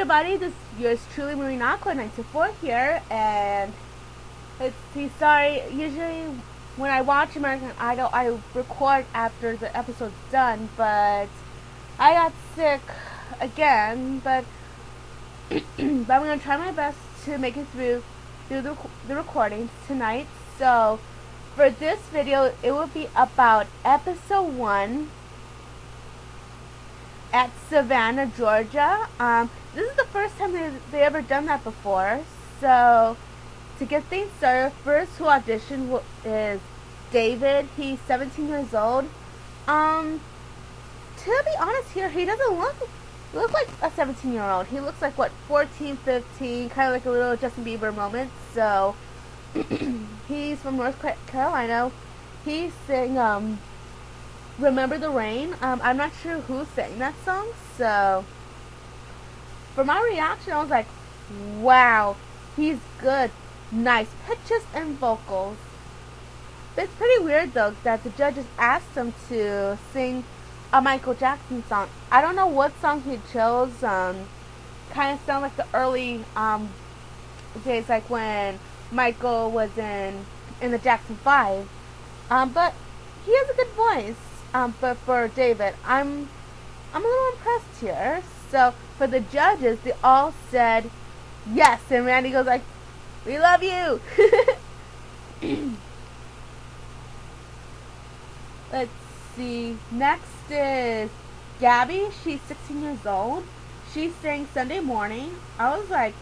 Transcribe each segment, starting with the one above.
everybody, this is yours truly, Marine Aqua 924 here, and let's see, sorry, usually when I watch American Idol, I record after the episode's done, but I got sick again, but I'm going to try my best to make it through the recordings tonight. So, for this video, it will be about episode 1 at Savannah, Georgia. This is the first time they ever done that before. So, to get things started, first who auditioned is David. He's 17 years old. To be honest here, he doesn't look like a 17-year-old. He looks like, what, 14, 15, kind of like a little Justin Bieber moment. So, he's from North Carolina. He sang, Remember the Rain. I'm not sure who sang that song, so for my reaction, I was like, wow, he's good. Nice pitches and vocals. But it's pretty weird, though, that the judges asked him to sing a Michael Jackson song. I don't know what song he chose. Kind of sound like the early days, like when Michael was in the Jackson 5. But he has a good voice. But for David, I'm a little impressed here. So for the judges, they all said yes, and Randy goes like, "We love you." Let's see. Next is Gabby. She's 16 years old. She sang Sunday Morning. I was like,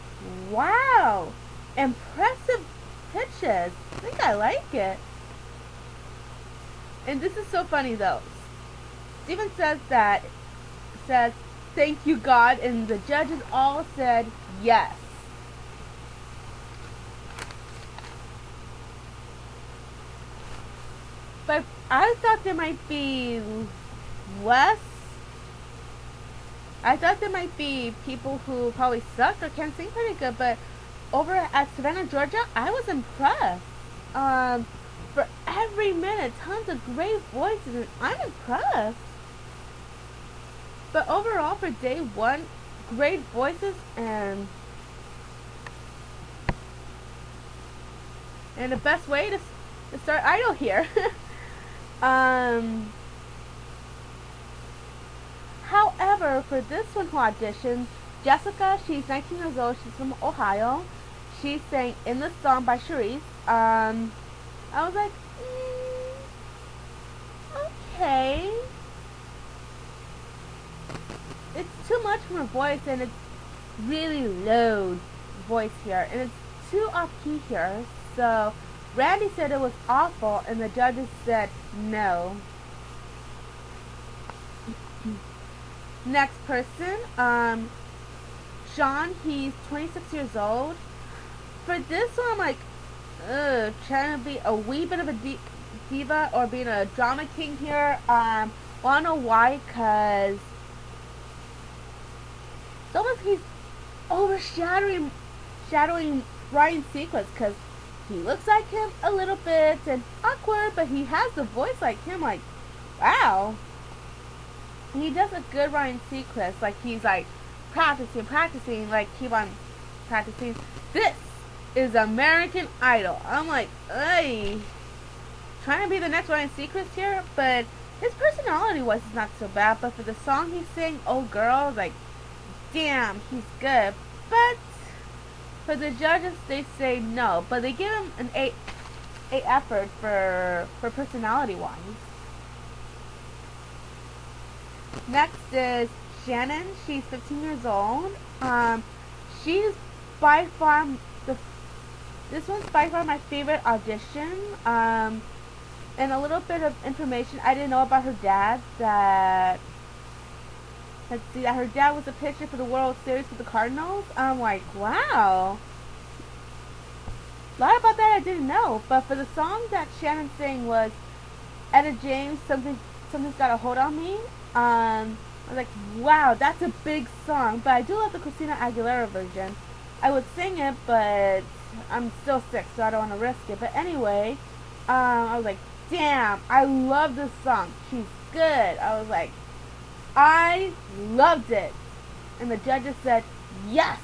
wow, impressive pitches. I think I like it. And this is so funny though. Steven says thank you God, and the judges all said yes. But I thought there might be less. I thought there might be people who probably suck or can't sing pretty good, but over at Savannah, Georgia, I was impressed. For every minute, tons of great voices, and I'm impressed. But overall, for day 1, great voices and the best way to start Idol here. However, for this one who auditioned, Jessica, she's 19 years old, she's from Ohio. She sang In the Song by Charisse. I was like, okay. It's too much for her voice, and it's really low voice here, and it's too off-key here. So Randy said it was awful, and the judges said no. Next person, Sean, he's 26 years old. For this one, I'm like, trying to be a wee bit of a diva or being a drama king here. Wanna know why? Cause it's almost he's overshadowing Ryan Seacrest, cause he looks like him a little bit and awkward, but he has the voice like him. Like, wow. He does a good Ryan Seacrest. Like, he's like practicing, like keep on practicing. This is American Idol. I'm like, hey, trying to be the next Ryan Seacrest here, but his personality was not so bad. But for the song he sang, "Oh Girl," like, damn, he's good. But for the judges, they say no, but they give him an 8 effort for personality wise. Next is Shannon. She's 15 years old. She's by far this one's by far my favorite audition. And a little bit of information I didn't know about her dad. That her dad was a pitcher for the World Series for the Cardinals. I'm like, wow. A lot about that I didn't know. But for the song that Shannon sang was Etta James, Something's Got a Hold on Me. I was like, wow, that's a big song. But I do love the Christina Aguilera version. I would sing it, but I'm still sick, so I don't want to risk it. But anyway, I was like, damn, I love this song. She's good. I was like, I loved it. And the judges said yes.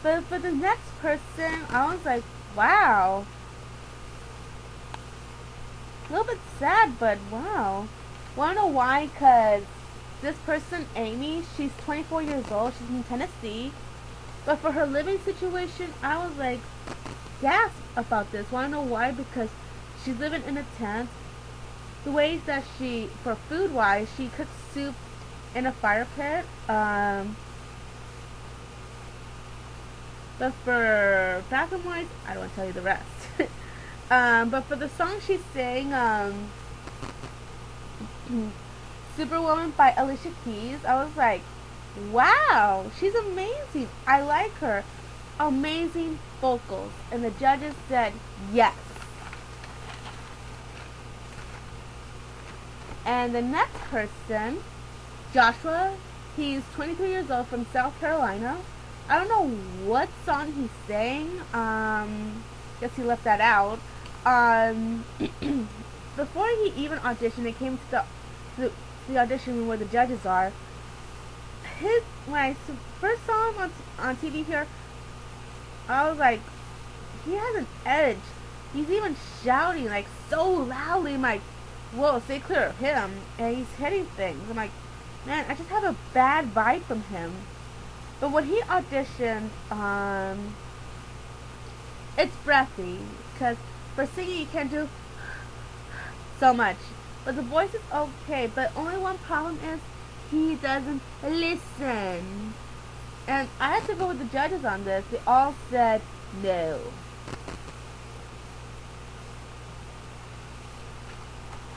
But for the next person, I was like, wow. A little bit sad, but wow. Wanna know why? Because this person, Amy, she's 24 years old. She's in Tennessee. But for her living situation, I was like, gasp about this. Wanna know why? Because she's living in a tent. The ways that she, for food wise, she cooks soup in a fire pit. But for bathroom wise, I don't want to tell you the rest. But for the song she sang, Superwoman by Alicia Keys, I was like, wow, she's amazing. I like her. Amazing vocals. And the judges said yes. And the next person, Joshua, he's 23 years old from South Carolina. I don't know what song he sang. Guess he left that out. Before he even auditioned, it came to the audition room where the judges are. When I first saw him on TV here, I was like, he has an edge. He's even shouting like so loudly. I'm like, whoa, stay clear of him. And he's hitting things. I'm like, man, I just have a bad vibe from him. But when he auditioned, it's breathy. Because for singing, you can't do so much. But the voice is okay. But only one problem is he doesn't listen. And I had to go with the judges on this. They all said no.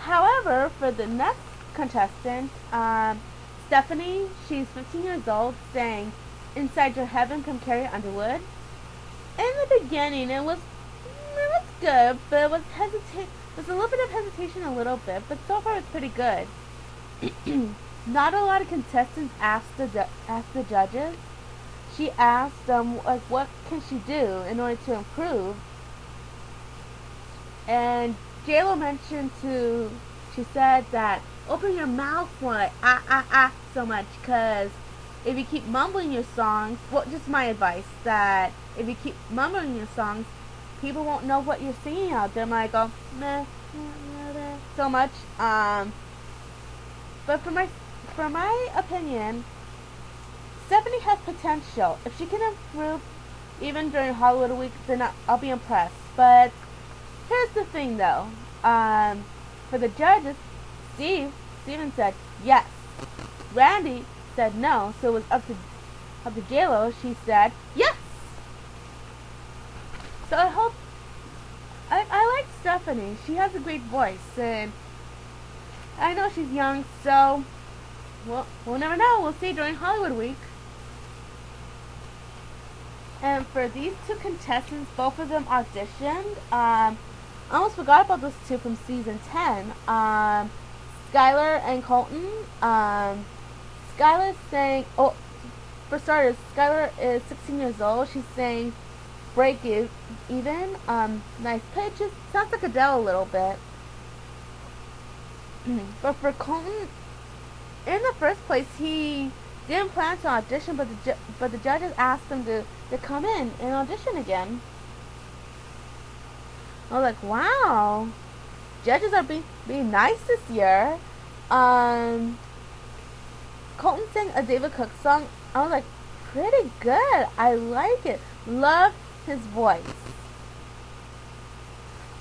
However, for the next contestant, Stephanie, she's 15 years old, sang Inside Your Heaven from Carrie Underwood. In the beginning, it was good, but it was a little bit of hesitation a little bit, but so far it's pretty good. Not a lot of contestants asked the judges. She asked them, like, what can she do in order to improve? And JLo mentioned she said that open your mouth more, like, so much, because if you keep mumbling your songs, well, just my advice, that if you keep mumbling your songs, people won't know what you're singing out there. I'm like, oh, meh, so much. But for my opinion, Stephanie has potential. If she can improve even during Hollywood Week, then I'll be impressed. But here's the thing, though. For the judges, Steven said yes. Randy said no, so it was up to JLo. She said yes. So I like Stephanie. She has a great voice, and I know she's young, so we'll never know. We'll see during Hollywood Week. And for these two contestants, both of them auditioned. I almost forgot about those two from season 10. Skylar and Colton. Skylar sang, for starters, Skylar is 16 years old. She's saying break even. Nice pitches. Sounds like Adele a little bit. But for Colton, in the first place, he didn't plan to audition, but the judges asked him to come in and audition again. I was like, wow, judges are being nice this year. Colton sang a David Cook song. I was like, pretty good. I like it. Love his voice.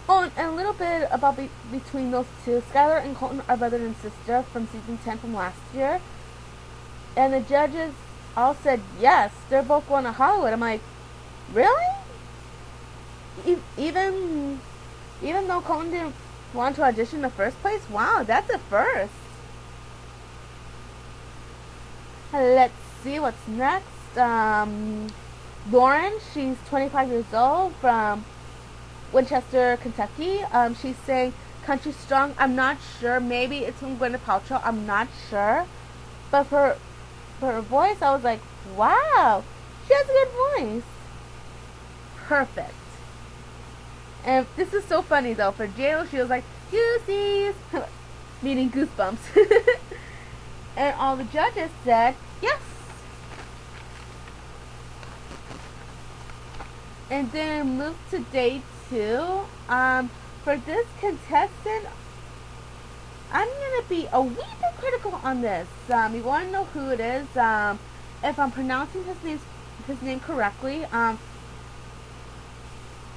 Oh, and a little bit about between those two. Skylar and Colton are brother and sister from season 10 from last year. And the judges all said yes. They're both going to Hollywood. I'm like, really? Even though Colton didn't want to audition in the first place? Wow, that's a first. Let's see what's next. Lauren, she's 25 years old from Winchester, Kentucky. She's saying Country Strong. I'm not sure. Maybe it's from Gwyneth Paltrow. I'm not sure. But for her voice, I was like, wow, she has a good voice. Perfect. And this is so funny, though. For JLo, she was like, Goosies, meaning goosebumps. And all the judges said yes. And then move to day 2. For this contestant, I'm gonna be a wee bit critical on this. You want to know who it is? If I'm pronouncing his name correctly,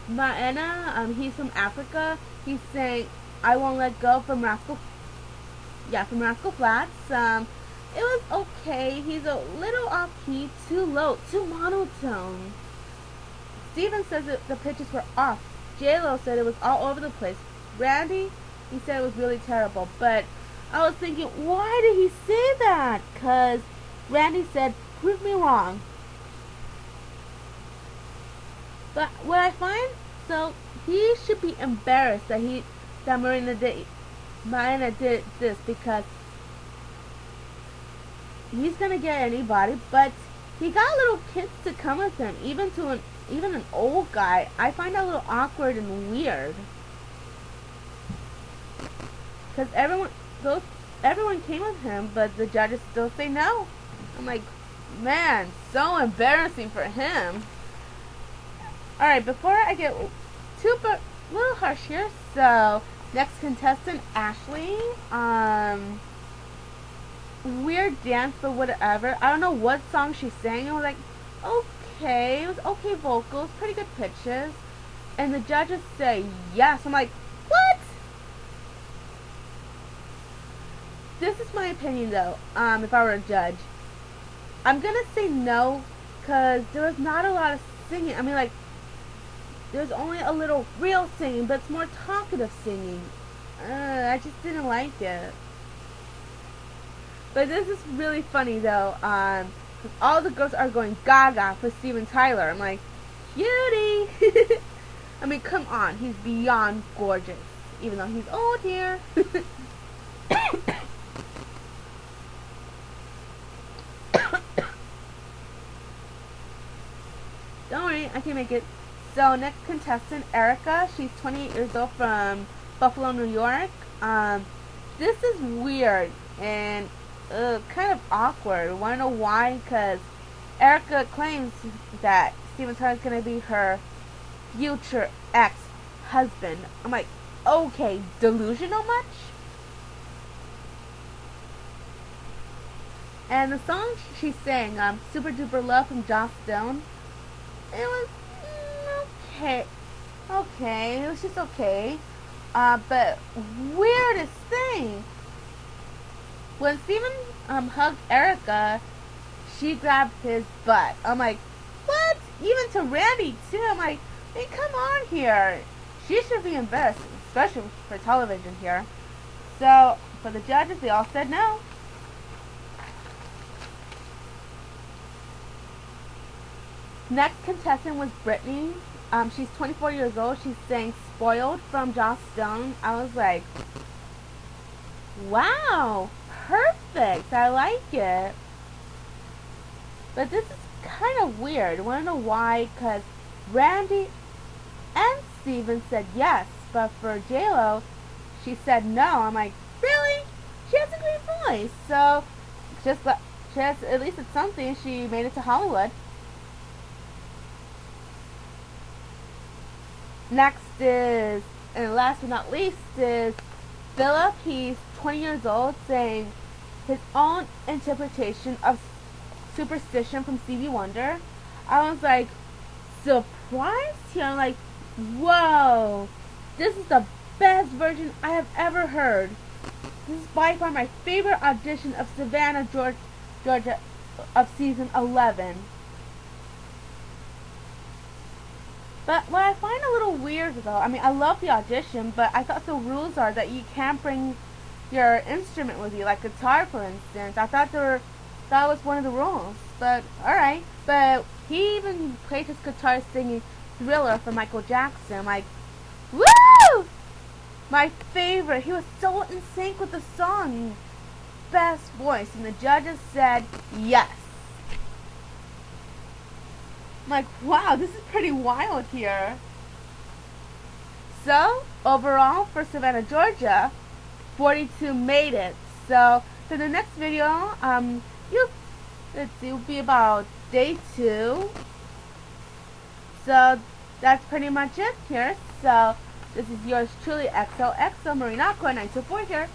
Maena. He's from Africa. He's saying, "I won't let go" from Rascal. Yeah, from Rascal Flats. It was okay. He's a little off key, too low, too monotone. Steven says that the pitches were off. J-Lo said it was all over the place. Randy, he said it was really terrible. But I was thinking, why did he say that? Because Randy said, prove me wrong. But what I find, so he should be embarrassed that Marina did this, because he's gonna get anybody. But he got little kids to come with him, even an old guy. I find that a little awkward and weird, because everyone came with him, but the judges still say no. I'm like, man, so embarrassing for him. Alright, before I get a little harsh here, so next contestant, Ashley. Weird dance, but whatever. I don't know what song she sang. I was like, okay, it was okay vocals, pretty good pitches. And the judges say yes. I'm like, what? This is my opinion though, if I were a judge. I'm gonna say no, because there was not a lot of singing. I mean, like, there's only a little real singing, but it's more talkative singing. I just didn't like it. But this is really funny though, because all the girls are going gaga for Steven Tyler. I'm like, cutie! I mean, come on, he's beyond gorgeous, even though he's old here. Don't worry, I can make it. So next contestant, Erica. She's 28 years old from Buffalo, New York. This is weird and kind of awkward. Want to know why? Because Erica claims that Steven Tyler's going to be her future ex-husband. I'm like, okay, delusional much? And the song she sang, Super Duper Love from Joss Stone, it was okay, it was just okay. But weirdest thing, when Steven hugged Erica, she grabbed his butt. I'm like, what? Even to Randy too. I'm like, hey, come on here. She should be embarrassed, especially for television here. So for the judges, they all said no. Next contestant was Brittany. She's 24 years old. She sang Spoiled from Joss Stone. I was like, wow, perfect. I like it. But this is kind of weird. Want to know why? Because Randy and Steven said yes. But for J-Lo, she said no. I'm like, really? She has a great voice. So, at least it's something. She made it to Hollywood. Next is, and last but not least, is Philip. He's 20 years old, saying his own interpretation of Superstition from Stevie Wonder. I was like, surprised here. I'm like, whoa, this is the best version I have ever heard. This is by far my favorite audition of Savannah, Georgia, of season 11. But what I find a little weird though, I mean, I love the audition, but I thought the rules are that you can't bring your instrument with you, like guitar for instance. I thought that was one of the rules, but alright. But he even played his guitar singing Thriller for Michael Jackson. Like, woo! My favorite. He was so in sync with the song. Best voice. And the judges said yes. I'm like, wow, this is pretty wild here. So, overall, for Savannah, Georgia, 42 made it. So, So the next video, let's see, will be about day 2. So that's pretty much it here. So this is yours truly, XOXO Marina 924 here.